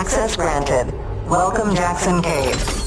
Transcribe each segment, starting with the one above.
Access granted. Welcome Jackson Cave.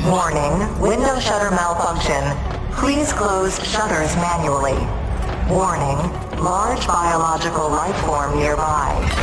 Warning, window shutter malfunction. Please close shutters manually. Warning, large biological life form nearby.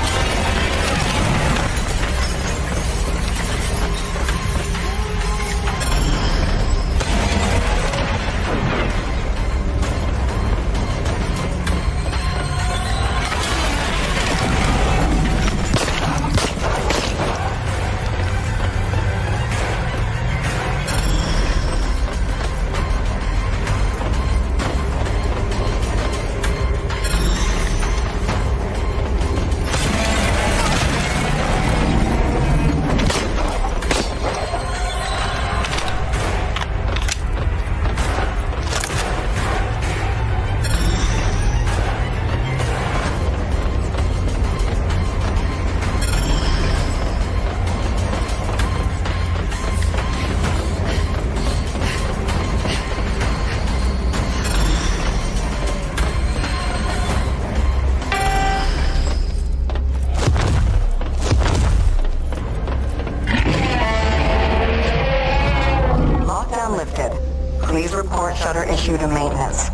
Please report shutter issue to maintenance.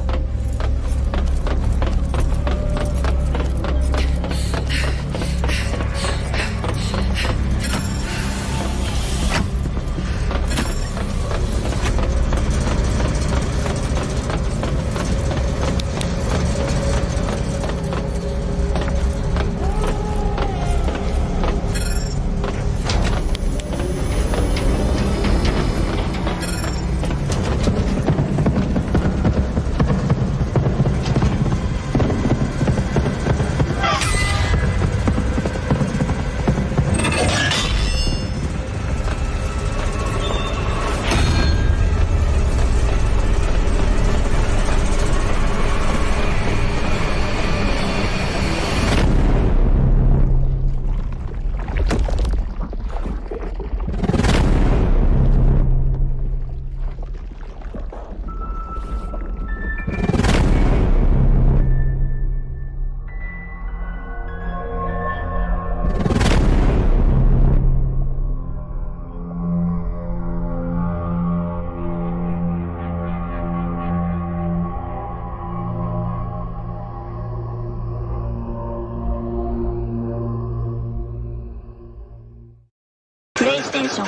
PlayStation.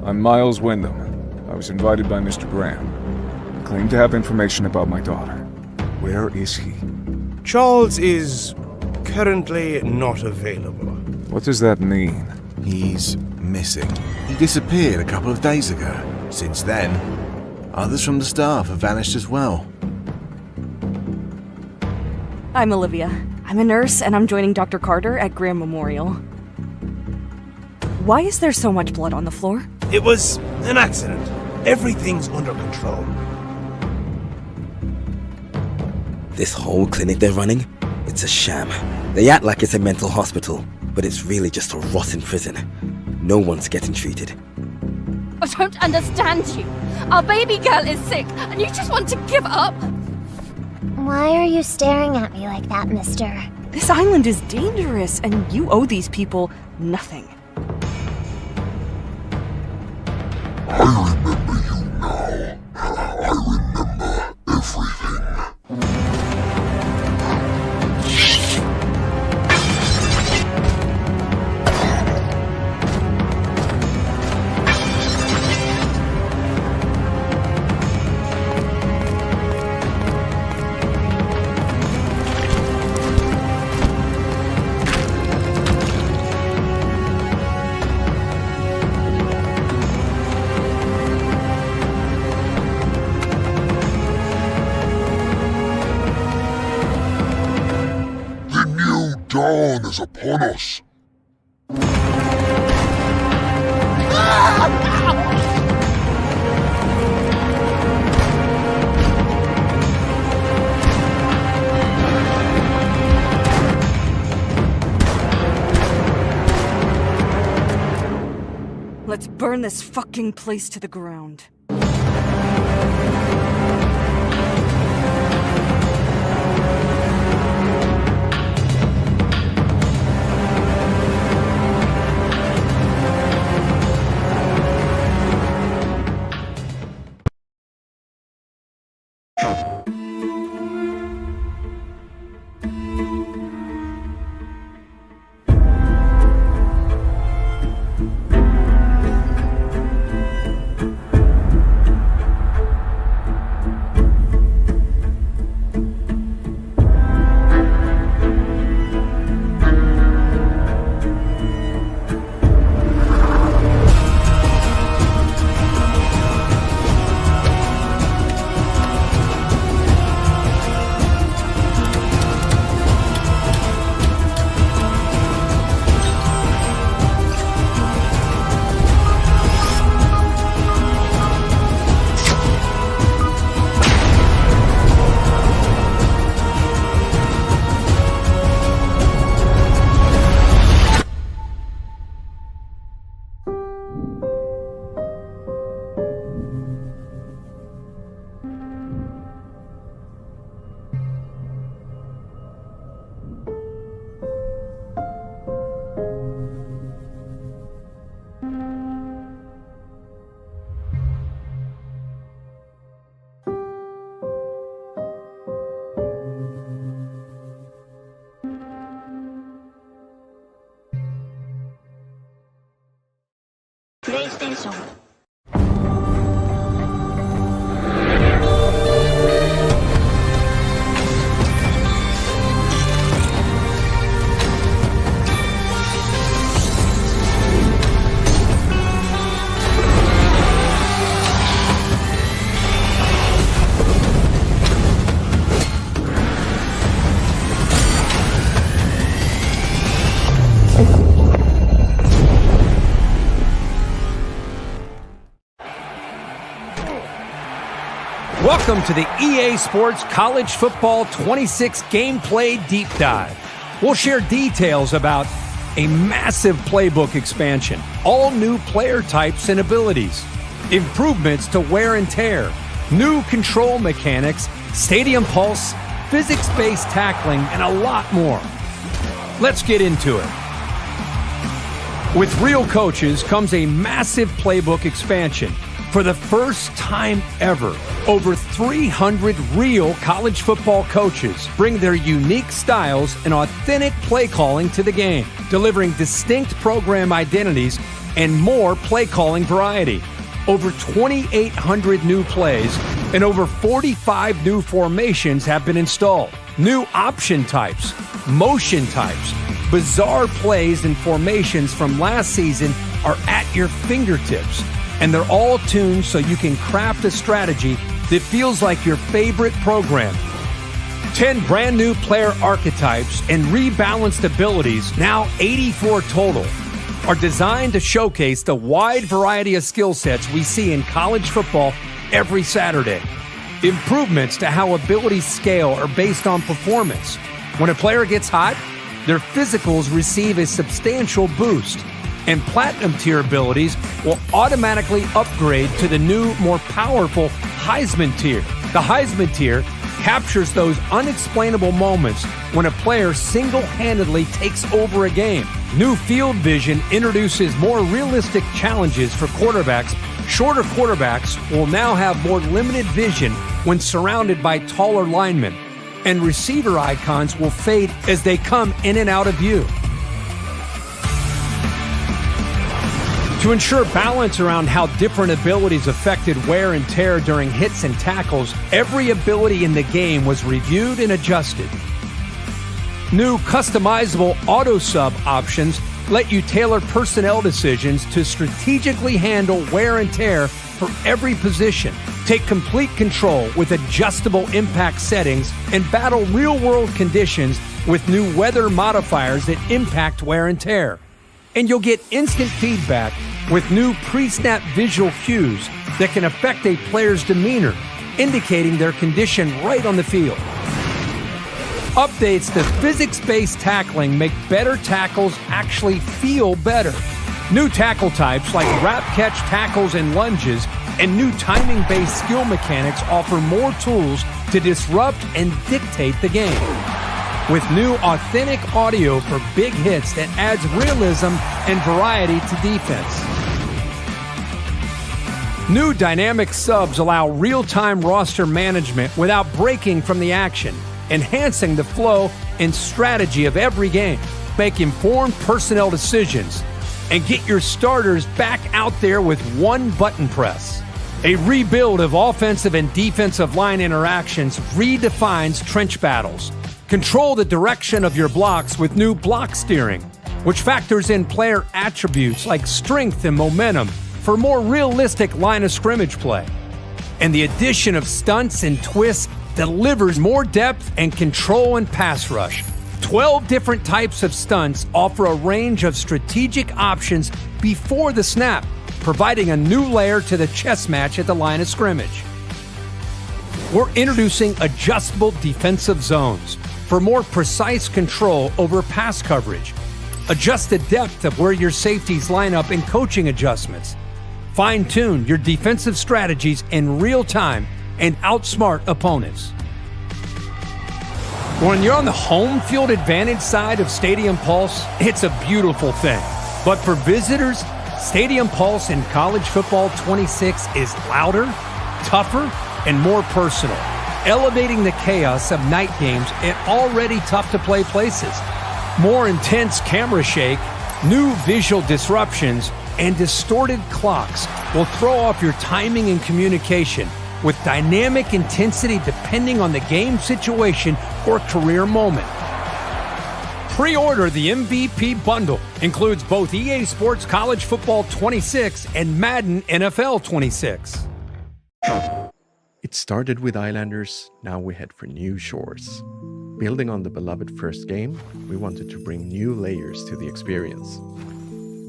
I'm Miles Wyndham. I was invited by Mr. Graham. He claimed to have information about my daughter. Where is he? Charles is currently not available. What does that mean? He's missing. He disappeared a couple of days ago. Since then, others from the staff have vanished as well. I'm Olivia. I'm a nurse, and I'm joining Dr. Carter at Graham Memorial. Why is there so much blood on the floor? It was an accident. Everything's under control. This whole clinic they're running, it's a sham. They act like it's a mental hospital, but it's really just a rotten prison. No one's getting treated. I don't understand you. Our baby girl is sick, and you just want to give up? Why are you staring at me like that, mister? This island is dangerous, and you owe these people nothing. I remember you now. I remember everything. Dawn is upon us. burn this fucking place to the ground. PlayStation. Welcome to the EA Sports College Football 26 Gameplay Deep Dive. We'll share details about a massive playbook expansion, all new player types and abilities, improvements to wear and tear, new control mechanics, stadium pulse, physics-based tackling, and a lot more. Let's get into it. With real coaches comes a massive playbook expansion. For the first time ever, over 300 real college football coaches bring their unique styles and authentic play calling to the game, delivering distinct program identities and more play calling variety. Over 2,800 new plays and over 45 new formations have been installed. New option types, motion types, bizarre plays and formations from last season are at your fingertips. And they're all tuned so you can craft a strategy that feels like your favorite program. 10 brand new player archetypes and rebalanced abilities, now 84 total, are designed to showcase the wide variety of skill sets we see in college football every Saturday. Improvements to how abilities scale are based on performance. When a player gets hot, their physicals receive a substantial boost. And Platinum tier abilities will automatically upgrade to the new, more powerful Heisman tier. The Heisman tier captures those unexplainable moments when a player single-handedly takes over a game. New Field Vision introduces more realistic challenges for quarterbacks. Shorter quarterbacks will now have more limited vision when surrounded by taller linemen. And receiver icons will fade as they come in and out of view. To ensure balance around how different abilities affected wear and tear during hits and tackles, every ability in the game was reviewed and adjusted. New customizable auto-sub options let you tailor personnel decisions to strategically handle wear and tear for every position. Take complete control with adjustable impact settings and battle real-world conditions with new weather modifiers that impact wear and tear. And you'll get instant feedback with new pre-snap visual cues that can affect a player's demeanor, indicating their condition right on the field. Updates to physics-based tackling make better tackles actually feel better. New tackle types like wrap catch tackles and lunges and new timing-based skill mechanics offer more tools to disrupt and dictate the game. With new authentic audio for big hits that adds realism and variety to defense. New dynamic subs allow real-time roster management without breaking from the action, enhancing the flow and strategy of every game. Make informed personnel decisions and get your starters back out there with one button press. A rebuild of offensive and defensive line interactions redefines trench battles. Control the direction of your blocks with new block steering, which factors in player attributes like strength and momentum for more realistic line of scrimmage play. And the addition of stunts and twists delivers more depth and control in pass rush. 12 different types of stunts offer a range of strategic options before the snap, providing a new layer to the chess match at the line of scrimmage. We're introducing adjustable defensive zones for more precise control over pass coverage. Adjust the depth of where your safeties line up in coaching adjustments. Fine-tune your defensive strategies in real time and outsmart opponents. When you're on the home field advantage side of Stadium Pulse, it's a beautiful thing. But for visitors, Stadium Pulse in College Football 26 is louder, tougher, and more personal, elevating the chaos of night games in already tough-to-play places. More intense camera shake, new visual disruptions, and distorted clocks will throw off your timing and communication, with dynamic intensity depending on the game situation or career moment. Pre-order the MVP bundle. Includes both EA Sports College Football 26 and Madden NFL 26. It started with Islanders, now we head for new shores. Building on the beloved first game, we wanted to bring new layers to the experience.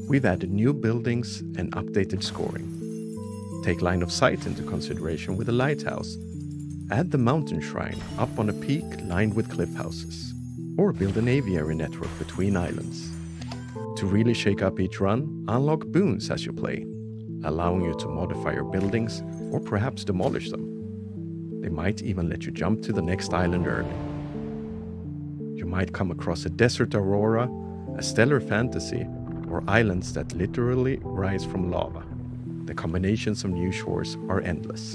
We've added new buildings and updated scoring. Take line of sight into consideration with a lighthouse. Add the mountain shrine up on a peak lined with cliff houses. Or build an aviary network between islands. To really shake up each run, unlock boons as you play, allowing you to modify your buildings or perhaps demolish them. They might even let you jump to the next island early. You might come across a desert aurora, a stellar fantasy, or islands that literally rise from lava. The combinations of new shores are endless.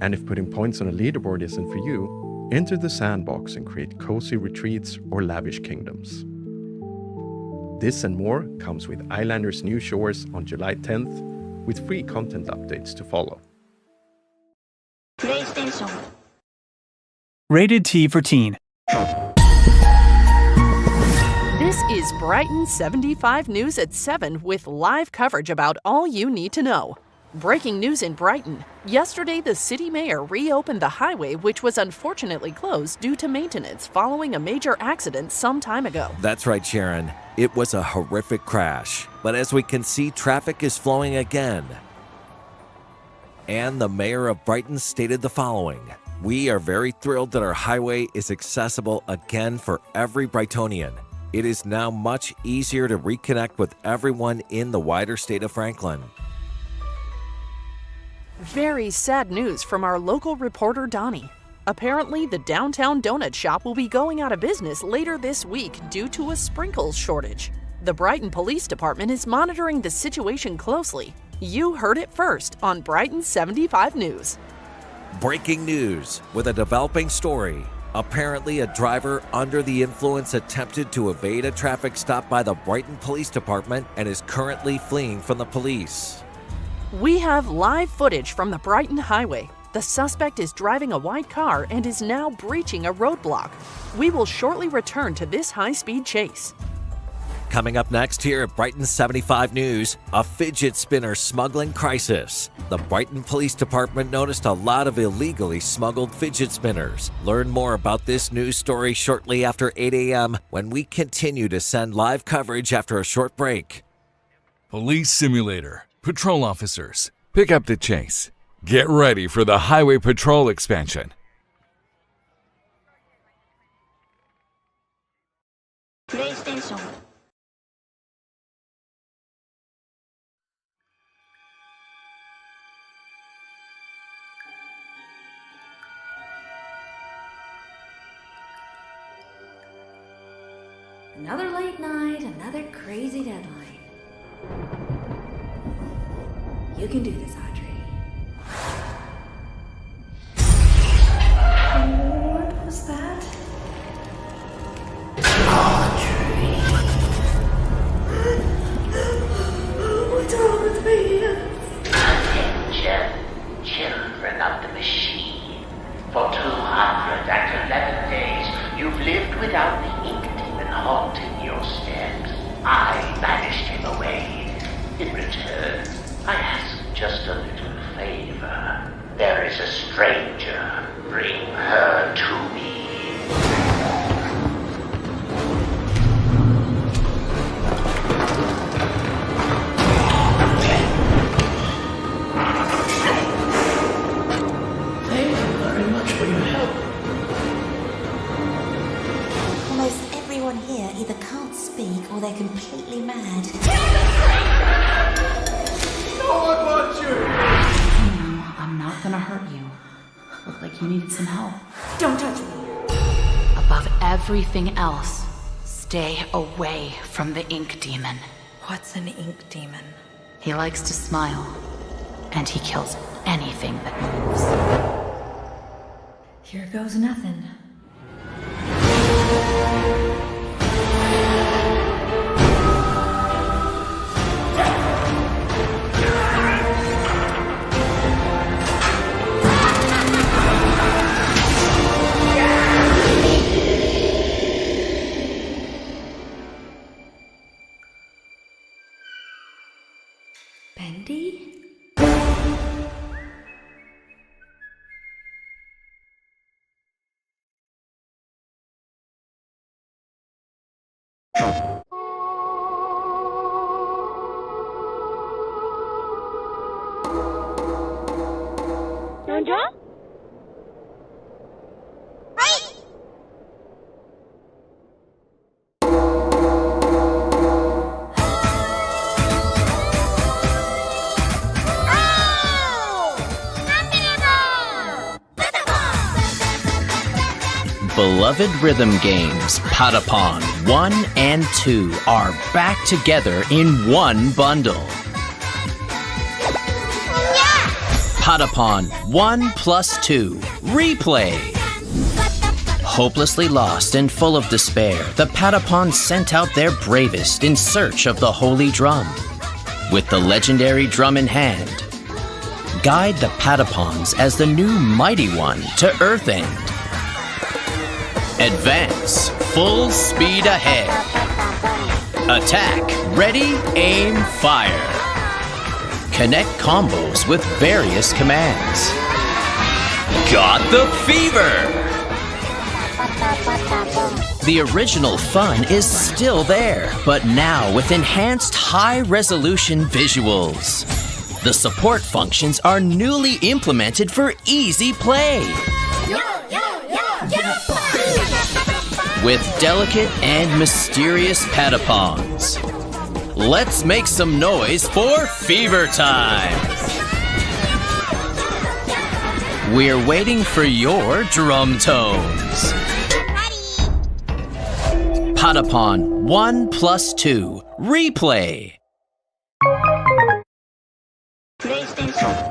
And if putting points on a leaderboard isn't for you, enter the sandbox and create cozy retreats or lavish kingdoms. This and more comes with Islanders New Shores on July 10th, with free content updates to follow. PlayStation. Rated T for Teen. This is Brighton 75 News at 7 with live coverage about all you need to know. Breaking news in Brighton. Yesterday, the city mayor reopened the highway, which was unfortunately closed due to maintenance following a major accident some time ago. That's right, Sharon. It was a horrific crash. But as we can see, traffic is flowing again. And the mayor of Brighton stated the following: "We are very thrilled that our highway is accessible again for every Brightonian. It is now much easier to reconnect with everyone in the wider state of Franklin." Very sad news from our local reporter Donnie. Apparently, the downtown donut shop will be going out of business later this week due to a sprinkles shortage. The Brighton Police Department is monitoring the situation closely. You heard it first on Brighton 75 News. Breaking news with a developing story. Apparently, a driver under the influence attempted to evade a traffic stop by the Brighton Police Department and is currently fleeing from the police. We have live footage from the Brighton Highway. The suspect is driving a white car and is now breaching a roadblock. We will shortly return to this high-speed chase. Coming up next here at Brighton 75 News, a fidget spinner smuggling crisis. The Brighton Police Department noticed a lot of illegally smuggled fidget spinners. Learn more about this news story shortly after 8 a.m. when we continue to send live coverage after a short break. Police Simulator. Patrol officers, pick up the chase. Get ready for the Highway Patrol expansion. PlayStation. Another late night, another crazy deadline. You can do this, Audrey. What was that? Audrey. What's wrong with me? Attention, children of the machine. For 211 days, you've lived without the ink demon haunting your steps. I banished him away. In return, I ask just a little favor. There is a stranger. Bring her to me. Thank you very much for your help. Almost everyone here either can't speak or they're completely mad. No one wants you! No, I'm not gonna hurt you. Looked like you needed some help. Don't touch me! Above everything else, stay away from the ink demon. What's an ink demon? He likes to smile, and he kills anything that moves. Here goes nothing. Bendy? Beloved rhythm games, Patapon 1 and 2 are back together in one bundle. Patapon 1 plus 2 Replay. Hopelessly lost and full of despair, the Patapons sent out their bravest in search of the Holy Drum. With the legendary drum in hand, guide the Patapons as the new Mighty One to Earthend. Advance, full speed ahead. Attack, ready, aim, fire. Connect combos with various commands. Got the fever! The original fun is still there, but now with enhanced high-resolution visuals. The support functions are newly implemented for easy play. With delicate and mysterious Patapons. Let's make some noise for Fever Time! We're waiting for your drum tones. Patapon 1 plus 2 Replay. PlayStation.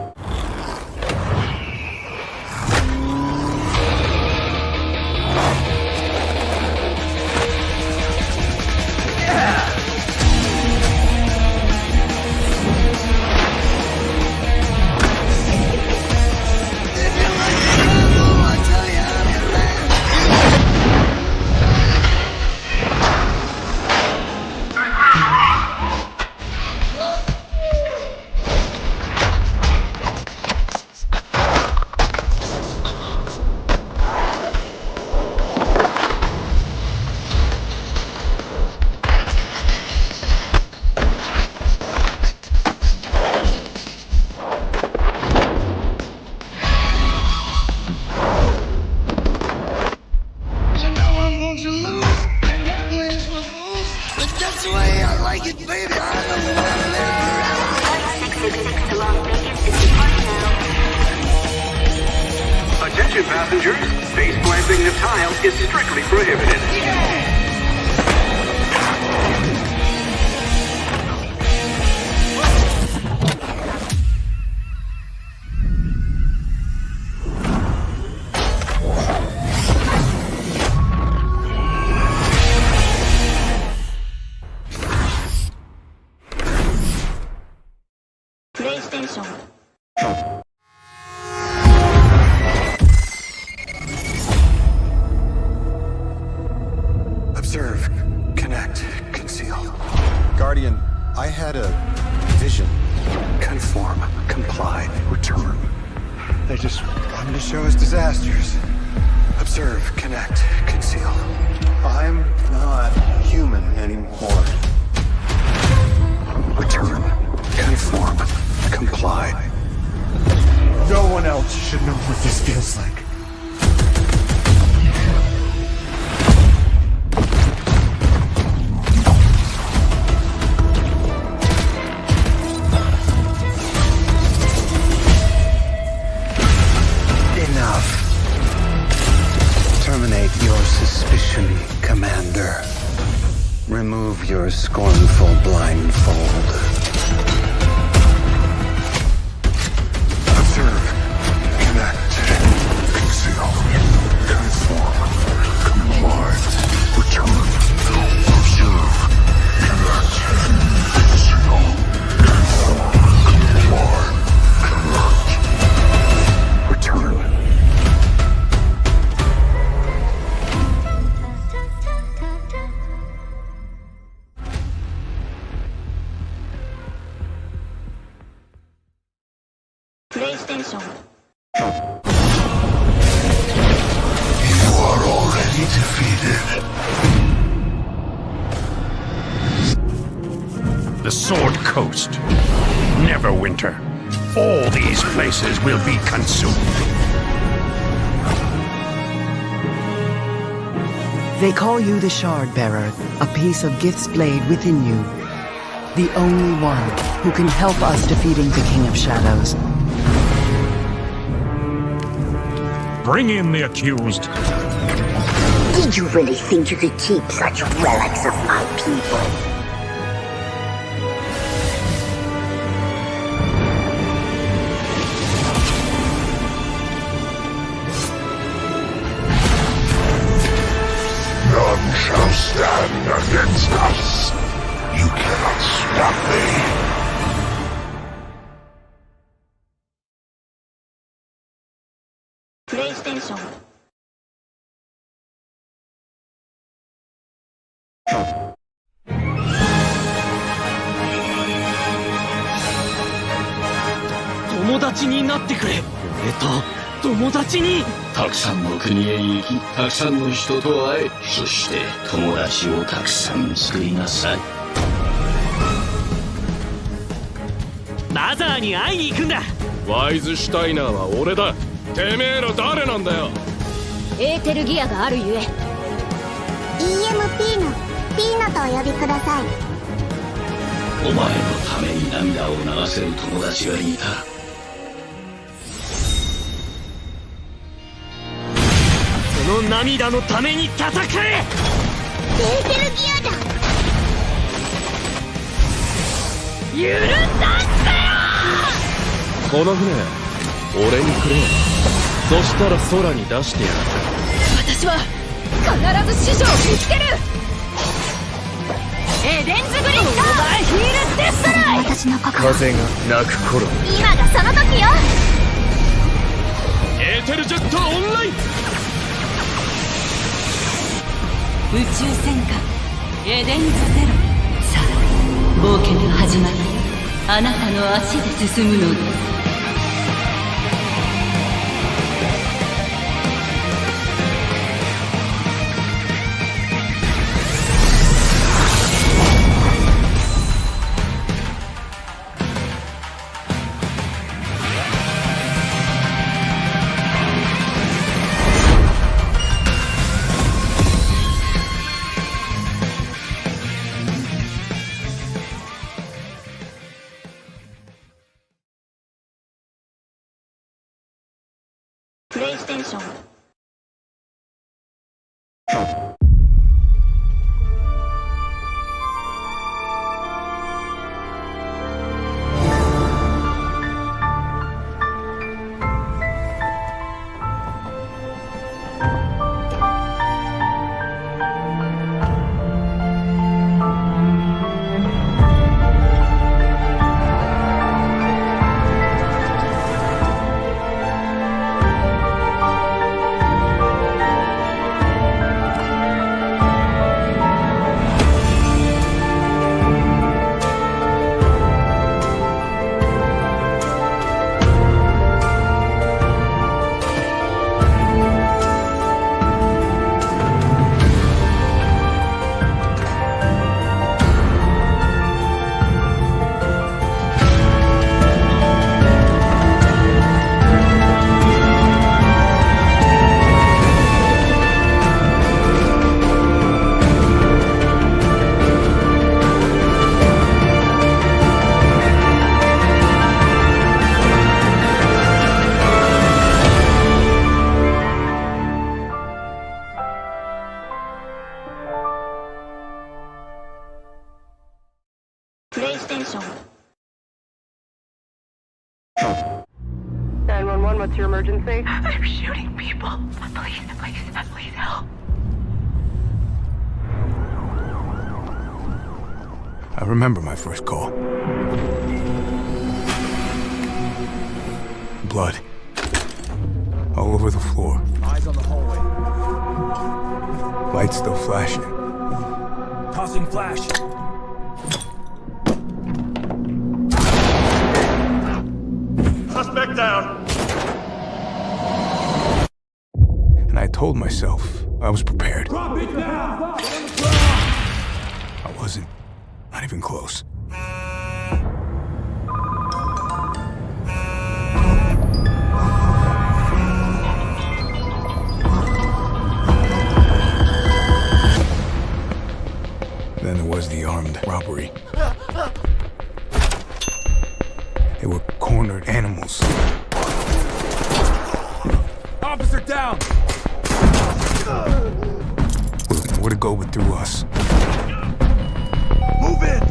Attention passengers, face planting the tile is strictly prohibited. station. Observe, connect, conceal. Guardian, I had a vision. Conform, comply, return. They just wanted to show us disasters. Observe, connect, conceal. I'm not human anymore. Return, conform, comply. No one else should know what this feels like. Terminate your suspicion, Commander. Remove your scornful blindfold. Observe, connect, conceal, conform, comply, return. Observe, connect, conceal, conform, comply, connect, return. PlayStation. You are already defeated. The Sword Coast. Neverwinter. All these places will be consumed. They call you the Shard Bearer, a piece of Gith's blade within you. The only one who can help us defeating the King of Shadows. Bring in the accused. Did you really think you could keep such relics of my people? None shall stand against us. You cannot stop me. PlayStation.「たくさんの国へ行き、たくさんの人と会え、そして友達をたくさん作りなさい。」マザーに会いに行くんだ。ワイズシュタイナーは俺だ。てめえら誰なんだよ。エーテルギアがあるゆえ EMP のピーナとお呼びください。お前のために涙を流せる友達がいた。その涙のために戦え。エーテルギアだ。許さんだよ。この船俺にくれ。そしたら空に出してやる。私は必ず師匠を見つける。エデンズグリッドオーバーヒールデストロイ。私の心。風が泣く頃。今がその時よ。エーテルジェットオンライン。宇宙戦艦エデンズゼロ。さあ冒険の始まりよ。あなたの足で進むのです。PlayStation. 911, what's your emergency? They're shooting people. Please help. I remember my first call. Blood. All over the floor. Eyes on the hallway. Lights still flashing. Tossing flash. Suspect down. And I told myself I was prepared. Drop it down! I wasn't. Not even close. Then there was the armed robbery. They were cornered animals. Officer down! Where'd it go but through us? Move in!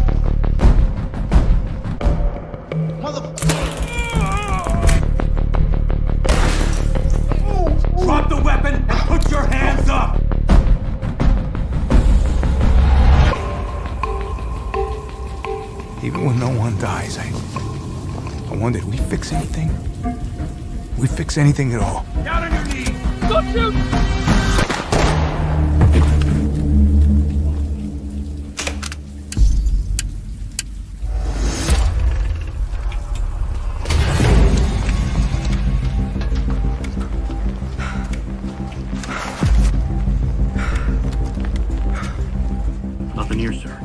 Drop the weapon and put your hands up! Even when no one dies, I wondered, we fix anything? We fix anything at all? Down on your knees! Don't shoot! Nothing here, sir.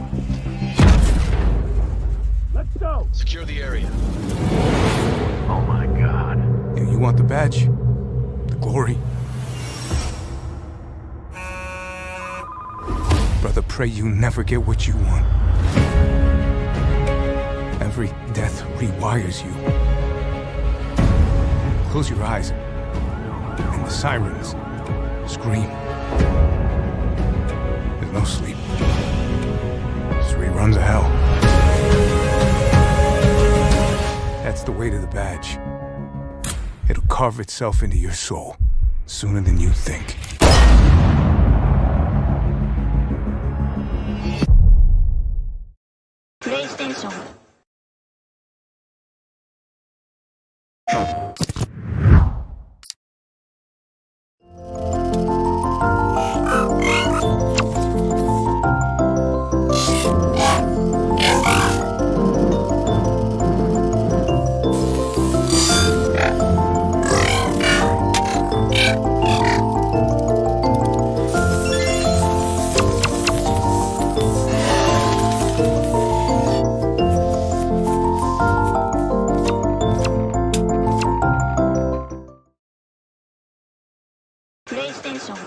Let's go! Secure the area. Oh my god. You want the badge? The glory? Brother, pray you never get what you want. Every death rewires you. Close your eyes, and the sirens scream. There's no sleep. Just reruns of hell. That's the weight of the badge. It'll carve itself into your soul sooner than you think. PlayStation. PlayStation.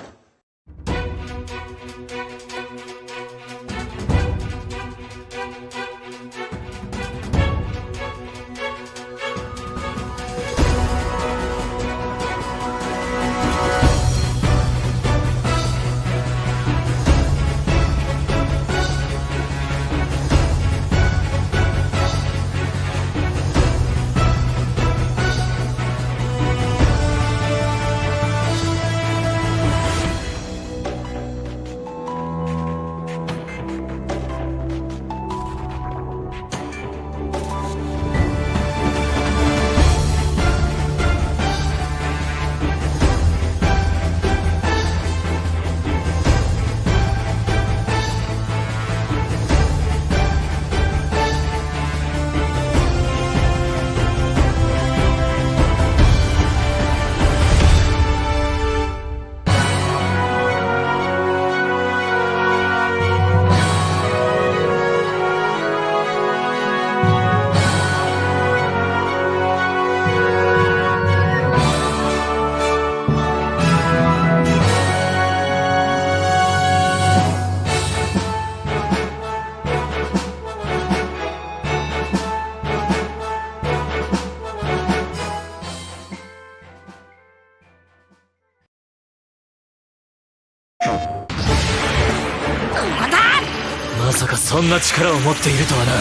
まさかそんな力を持っているとはな。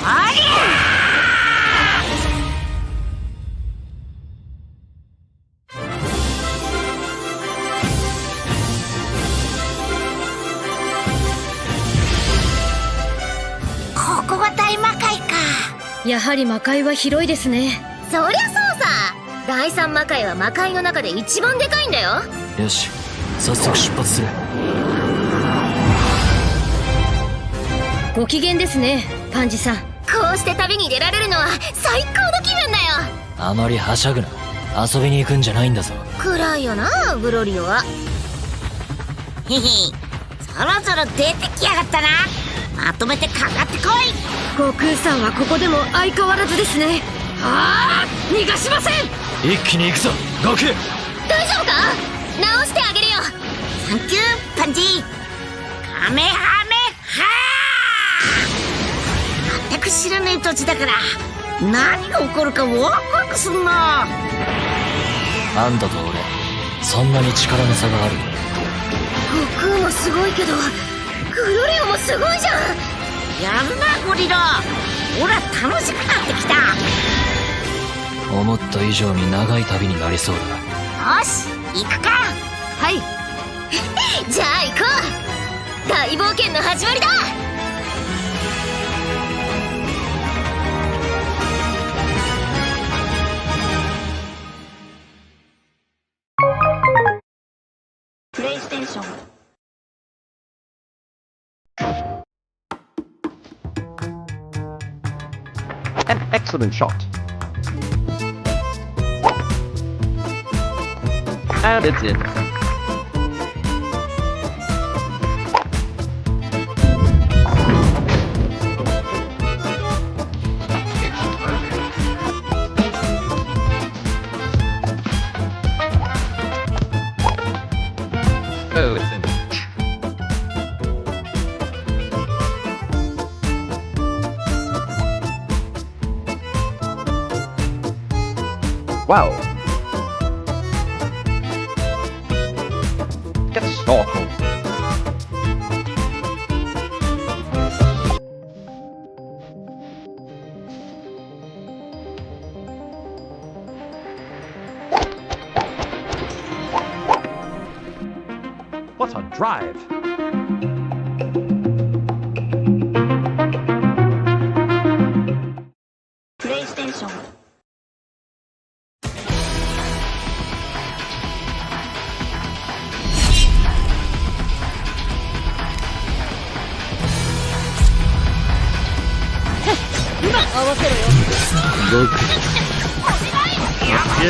ありゃやはり魔界は広いですね。そりゃそうさ。第三魔界は魔界の中で一番でかいんだよ。よし、早速出発する。ご機嫌ですね、パンジさん。こうして旅に出られるのは最高の気分だよ。あまりはしゃぐな。遊びに行くんじゃないんだぞ。暗いよな、グロリオは。へへ、そろそろ出てきやがったな。まとめてかかってこい。悟空さんはここでも相変わらずですね。ああ、逃がしません。一気に行くぞ、悟空。大丈夫か？直してあげるよ。サンキューパンチ。カメハメハー。全く知らねえ土地だから何が起こるかワクワクすんな。あんたと俺、そんなに力の差がある。悟空もすごいけどグロリオもすごいじゃん。やるなゴリラ。ほら楽しくなってきた。思った以上に長い旅になりそうだ。よし行くか。はいじゃあ行こう。大冒険の始まりだ。プレイステーション。An excellent shot. And it's in. Oh, it's in. Wow. Get snorkel. What a drive. PlayStation。合わせろよ。僕やじ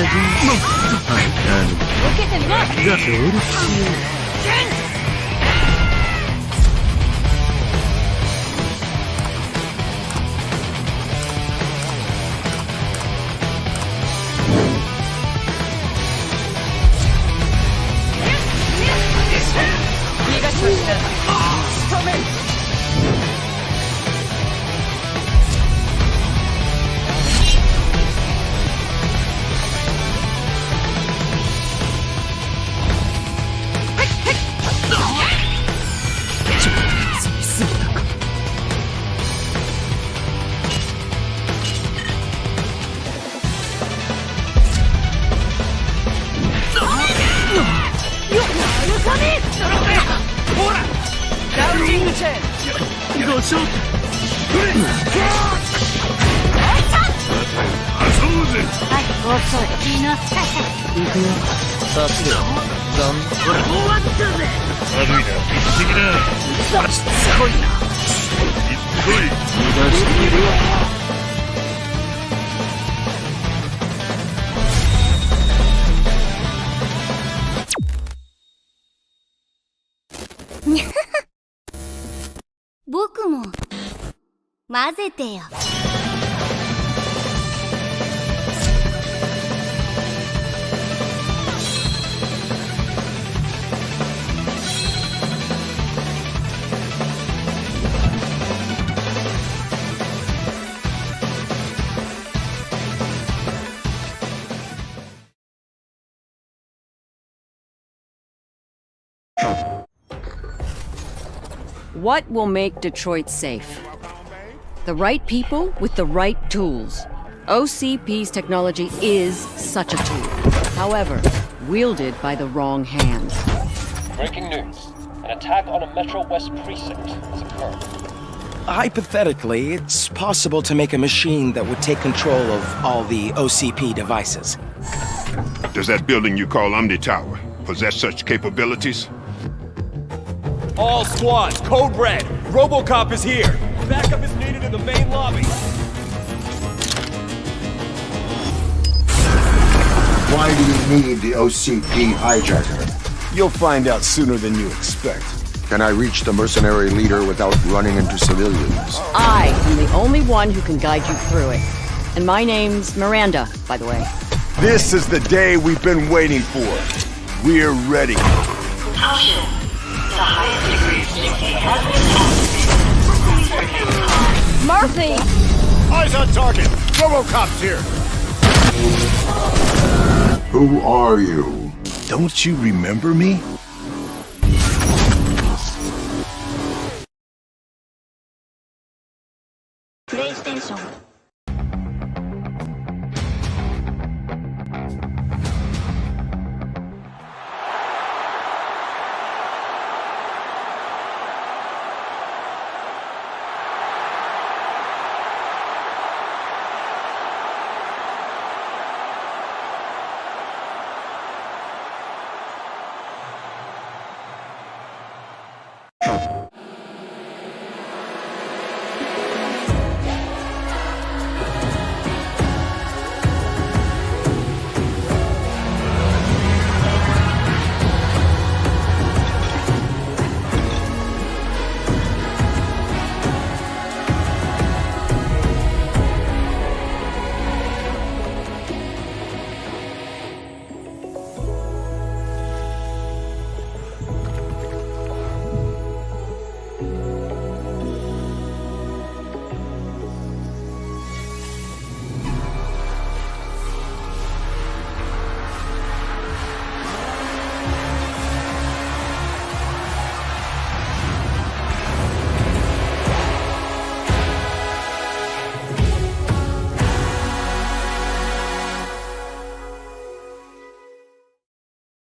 受けてみな。がうるしい。逃がしました。ストメン。ほらダウジングチェーンご勝負。遊ぼうぜ。はい、ごちそう。いいな。行くよ。さすがほら終わったぜ。悪いな、行ってきな。しつこいな。行ってこい。逃がしてみるよ。僕も混ぜてよ。What will make Detroit safe? The right people with the right tools. OCP's technology is such a tool. However, wielded by the wrong hands. Breaking news. An attack on a Metro West precinct has occurred. hypothetically, it's possible to make a machine that would take control of all the OCP devices. Does that building you call Omni Tower possess such capabilities? All squads, code red. RoboCop is here. Backup is needed in the main lobby. Why do you need the OCP hijacker? You'll find out sooner than you expect. Can I reach the mercenary leader without running into civilians? I am the only one who can guide you through it. And my name's Miranda, by the way. This is the day we've been waiting for. We're ready. Caution. The highest degree of safety has been activated. Murphy! Eyes on target. RoboCop's here. Who are you? Don't you remember me? PlayStation.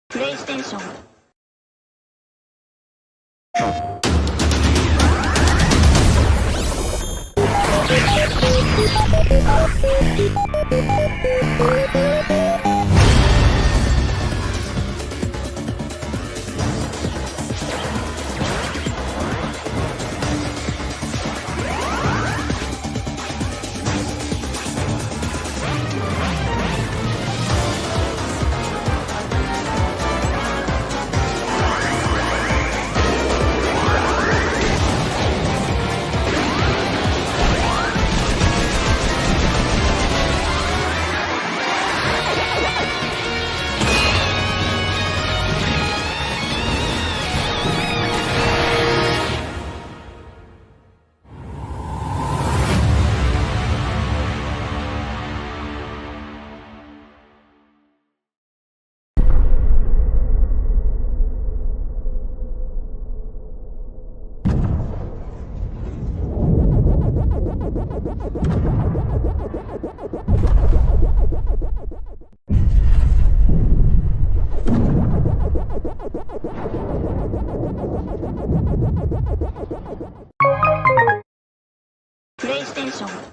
PlayStation. PlayStation.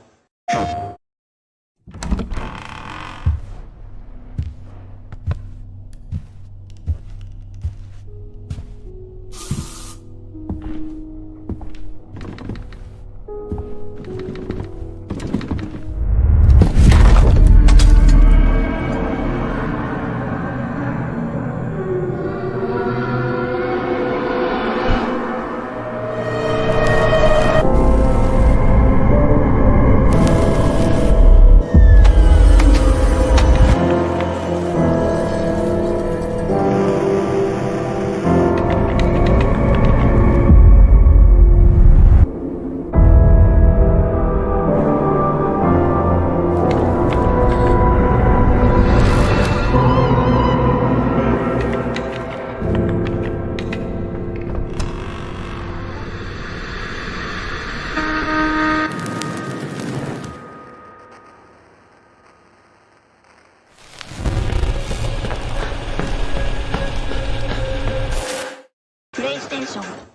PlayStation.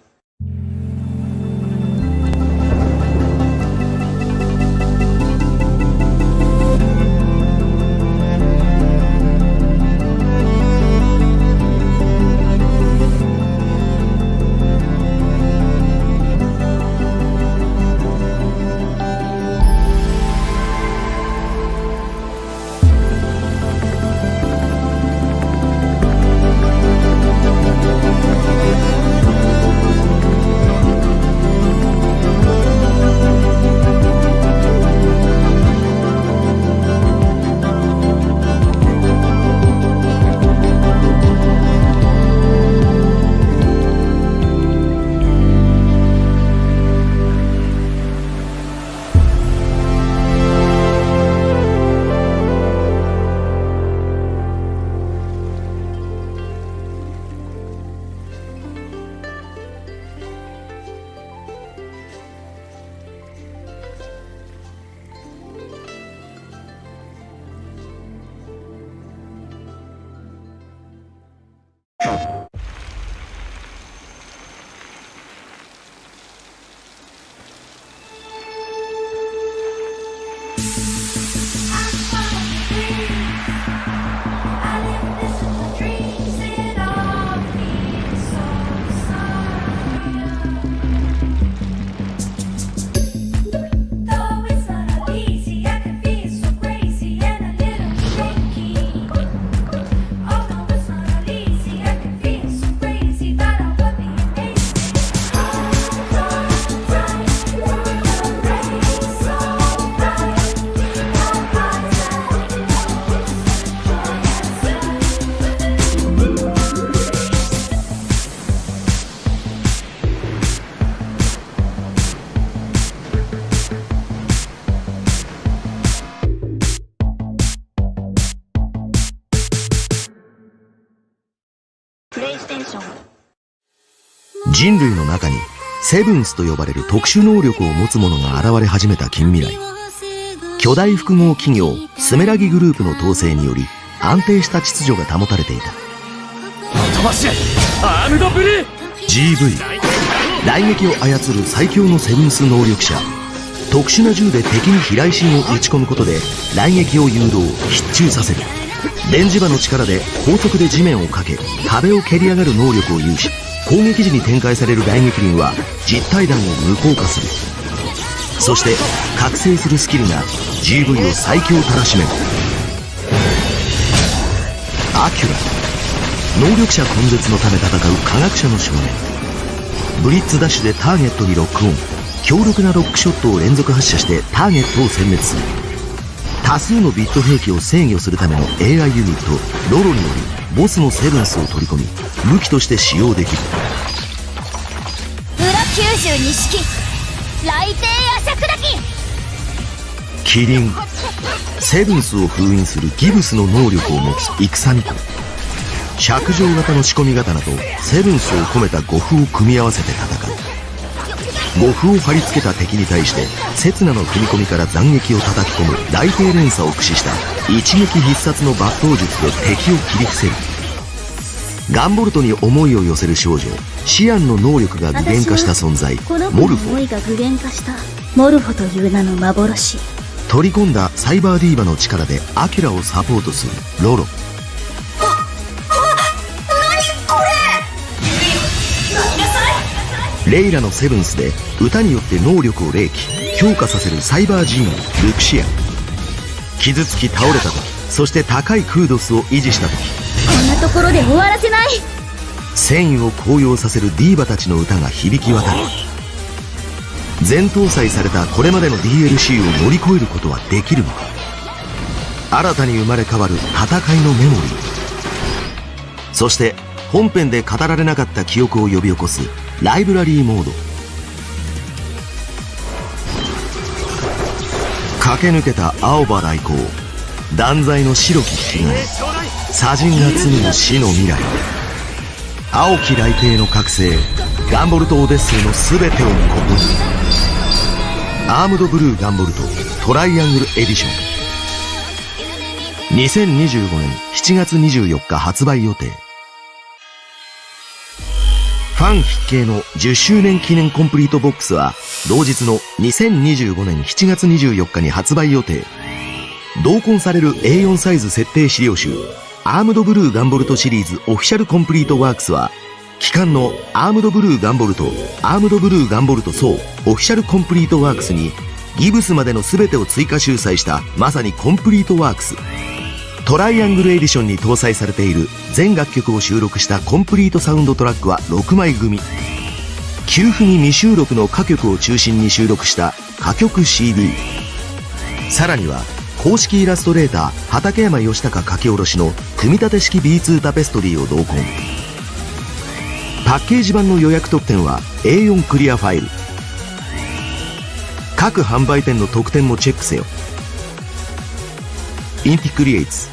人類の中にセブンスと呼ばれる特殊能力を持つ者が現れ始めた近未来、巨大複合企業スメラギグループの統制により安定した秩序が保たれていた。飛ばしアームドブルー GV、 雷撃を操る最強のセブンス能力者。特殊な銃で敵に飛来心を打ち込むことで雷撃を誘導必中させる。電磁場の力で高速で地面をかけ壁を蹴り上がる能力を有し、攻撃時に展開される雷撃輪は実体弾を無効化する。そして覚醒するスキルが GV を最強たらしめる。アキュラ、能力者根絶のため戦う科学者の少年。ブリッツダッシュでターゲットにロックオン、強力なロックショットを連続発射してターゲットを殲滅する。多数のビット兵器を制御するための AI ユニットロロによりボスのセブンスを取り込み武器として使用できる。裏92式雷帝夜叉砕き。キリン、セブンスを封印するギブスの能力を持つ戦巫女。尺状型の仕込み刀とセブンスを込めた護符を組み合わせて戦う。護符を貼り付けた敵に対して刹那の踏み込みから斬撃を叩き込む雷帝連鎖を駆使した一撃必殺の抜刀術で敵を切り伏せる。ガンボルトに思いを寄せる少女シアンの能力が具現化した存在モルフォ。思いが具現化したモルフォという名の幻。取り込んだサイバーディーバの力でアキュラをサポートするロロ。レイラのセブンスで歌によって能力を冷気強化させるサイバージーンルクシア。傷つき倒れた時、そして高いクードスを維持した時、こんなところで終わらせない。戦意を高揚させるディーバたちの歌が響き渡る。全搭載されたこれまでの DLC を乗り越えることはできるのか。新たに生まれ変わる戦いのメモリー、そして本編で語られなかった記憶を呼び起こすライブラリーモード。駆け抜けた青葉来航、断罪の白き悲願、砂人が紡ぐ死の未来。青き雷帝の覚醒、ガンボルト・オデッセイの全てをここに。アームドブルーガンボルトトライアングルエディション、2025年7月24日発売予定。ファン必見の10周年記念コンプリートボックスは同日の2025年7月24日に発売予定。同梱される A4 サイズ設定資料集アームドブルーガンボルトシリーズオフィシャルコンプリートワークスは、期間のアームドブルーガンボルトアームドブルーガンボルトソーオフィシャルコンプリートワークスにギブスまでの全てを追加収載したまさにコンプリートワークス。トライアングルエディションに搭載されている全楽曲を収録したコンプリートサウンドトラックは6枚組。給付に未収録の歌曲を中心に収録した歌曲 CD。 さらには公式イラストレーター畠山義孝書き下ろしの組み立て式 B2 タペストリーを同梱。パッケージ版の予約特典は A4 クリアファイル。各販売店の特典もチェックせよ。インティクリエイツ。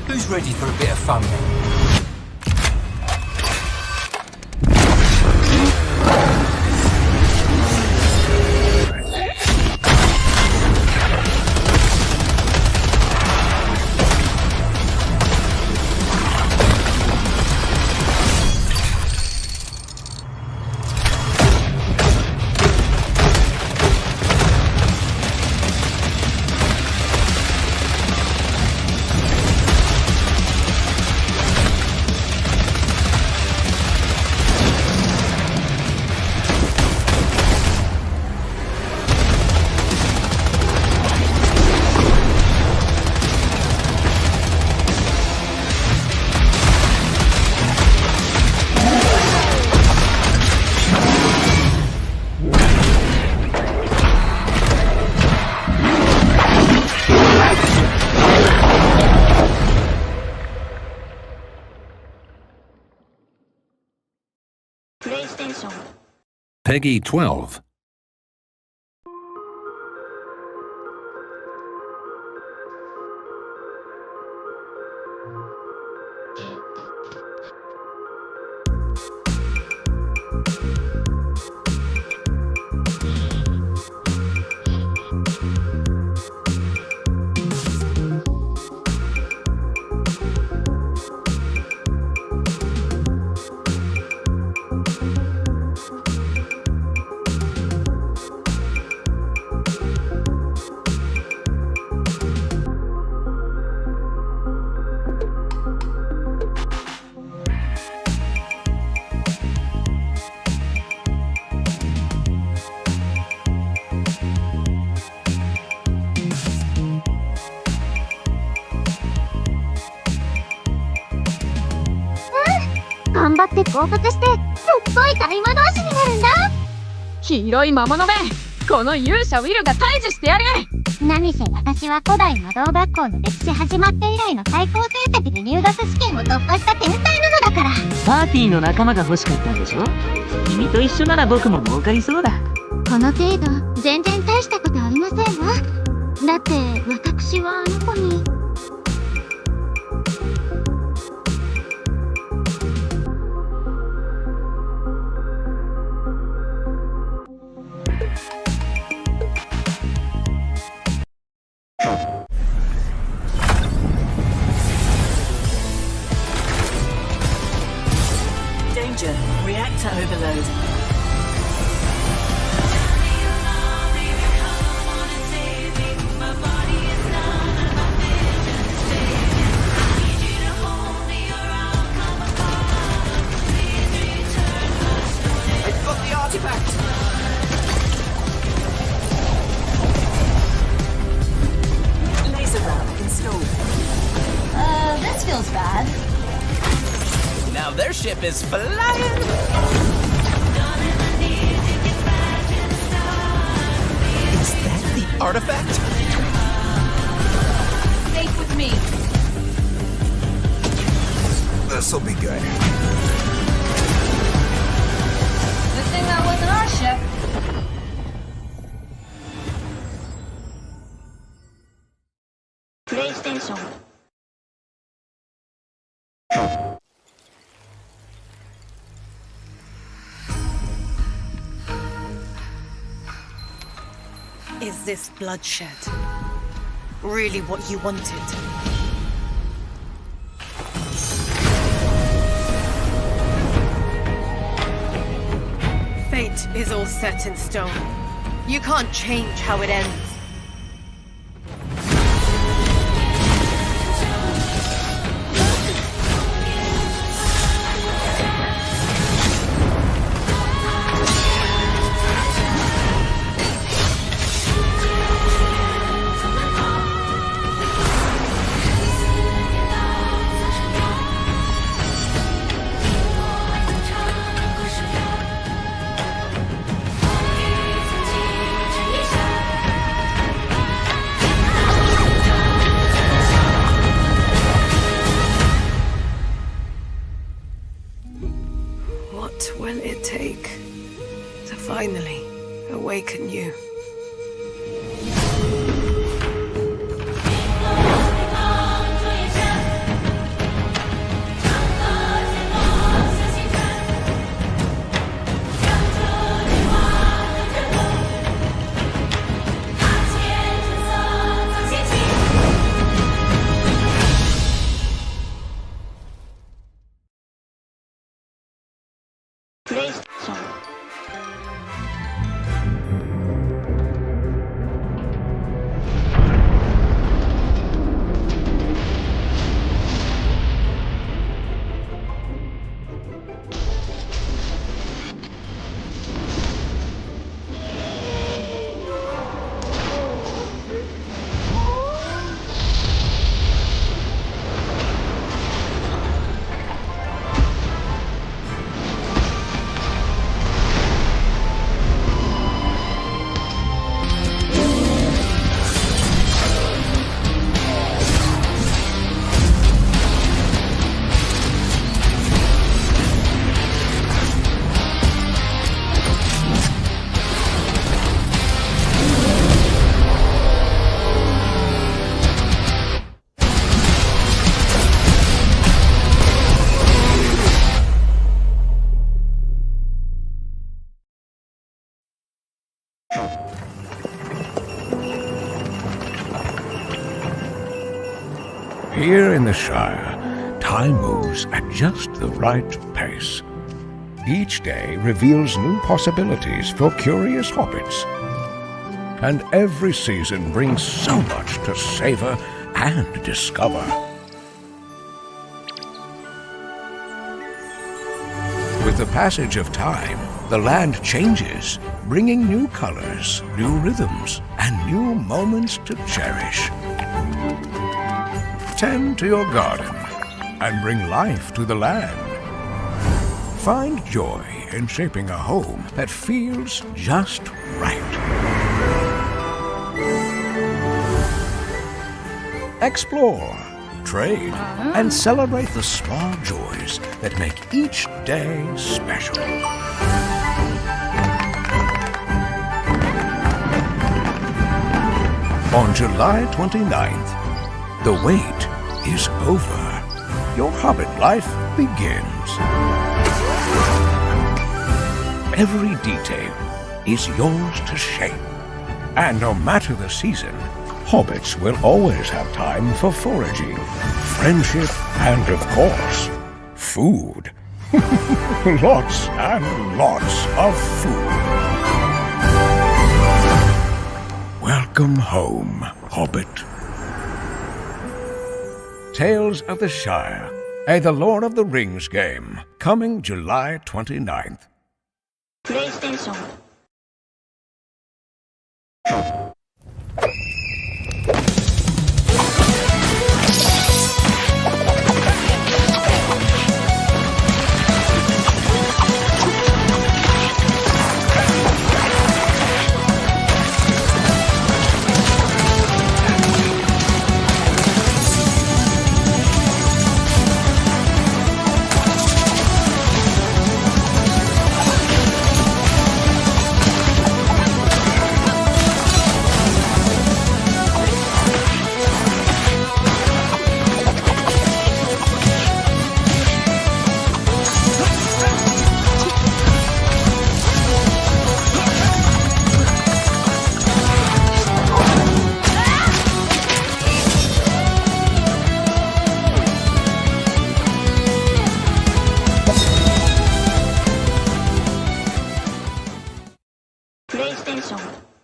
Who's ready for a bit of fun? Peggy 12.頑張って合格して、すっごい大魔導士になるんだ。黄色い魔物め、この勇者ウィルが退治してやる。何せ私は古代魔導学校の歴史始まって以来の最高成績で入学試験を突破した天才なのだから。パーティーの仲間が欲しかったんでしょ。君と一緒なら僕も儲かりそうだ。この程度、全然大したことありませんわ。だって私はあの子に。Danger. Reactor overload. I've got the artifact! Now their ship is flying. Is that the artifact? Safe with me. This'll be good. Good thing that wasn't our ship. PlayStation. Is this bloodshed really what you wanted? Fate is all set in stone. You can't change how it ends. What will it take to finally awaken you? Here in the Shire, time moves at just the right pace. Each day reveals new possibilities for curious hobbits. And every season brings so much to savor and discover. With the passage of time, the land changes, bringing new colors, new rhythms, and new moments to cherish. Tend to your garden and bring life to the land. Find joy in shaping a home that feels just right. Explore, trade, and celebrate the small joys that make each day special. On July 29th, the wait is over. Your Hobbit life begins. Every detail is yours to shape. And no matter the season, hobbits will always have time for foraging, friendship, and of course, food. Lots and lots of food. Welcome home, Hobbit. Tales of the Shire, a The Lord of the Rings game, coming July 29th. PlayStation. イステーション